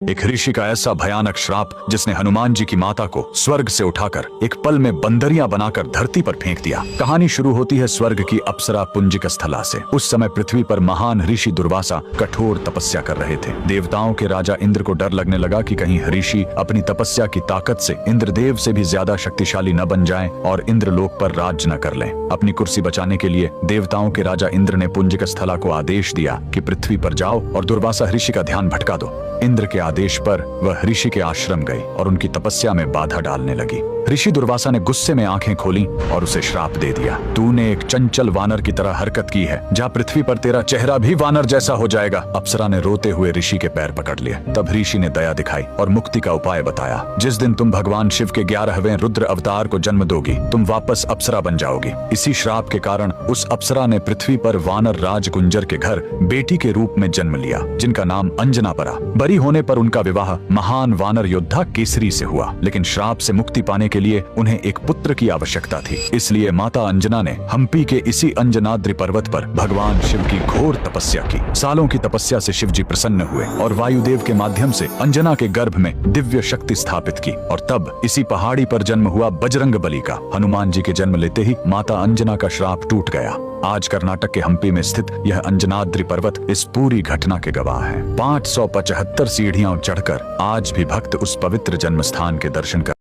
एक ऋषि का ऐसा भयानक श्राप जिसने हनुमान जी की माता को स्वर्ग से उठाकर एक पल में बंदरियां बनाकर धरती पर फेंक दिया। कहानी शुरू होती है स्वर्ग की अप्सरा पुंजिक स्थला से। उस समय पृथ्वी पर महान ऋषि दुर्वासा कठोर तपस्या कर रहे थे। देवताओं के राजा इंद्र को डर लगने लगा कि कहीं ऋषि अपनी तपस्या की ताकत से इंद्रदेव से भी ज्यादा शक्तिशाली न बन जाएं और इंद्रलोक पर राज न कर लें। अपनी कुर्सी बचाने के लिए देवताओं के राजा इंद्र ने पुंजिक स्थला को आदेश दिया कि पृथ्वी पर जाओ और दुर्वासा ऋषि का ध्यान भटका दो। इंद्र के आदेश पर वह ऋषि के आश्रम गई और उनकी तपस्या में बाधा डालने लगी। ऋषि दुर्वासा ने गुस्से में आंखें खोली और उसे श्राप दे दिया। तूने एक चंचल वानर की तरह हरकत की है, जा पृथ्वी पर तेरा चेहरा भी वानर जैसा हो जाएगा। अप्सरा ने रोते हुए ऋषि के पैर पकड़ लिए। तब ऋषि ने दया दिखाई और मुक्ति का उपाय बताया। जिस दिन तुम भगवान शिव के 11वें रुद्र अवतार को जन्म दोगी, तुम वापस अप्सरा बन जाओगी। इसी श्राप के कारण उस अप्सरा ने पृथ्वी पर वानर राज गुंजर के घर बेटी के रूप में जन्म लिया, जिनका नाम अंजना पड़ा। बड़ी होने पर उनका विवाह महान वानर योद्धा केसरी से हुआ, लेकिन श्राप से मुक्ति पाने के लिए उन्हें एक पुत्र की आवश्यकता थी। इसलिए माता अंजना ने हम्पी के इसी अंजनाद्रि पर्वत पर भगवान शिव की घोर तपस्या की। सालों की तपस्या से शिव जी प्रसन्न हुए और वायुदेव के माध्यम से अंजना के गर्भ में दिव्य शक्ति स्थापित की। और तब इसी पहाड़ी पर जन्म हुआ बजरंग बली का। हनुमान जी के जन्म लेते ही माता अंजना का श्राप टूट गया। आज कर्नाटक के हम्पी में स्थित यह अंजनाद्रि पर्वत इस पूरी घटना के गवाह है। 575 सीढ़ियां चढ़कर आज भी भक्त उस पवित्र जन्म स्थान के दर्शन कर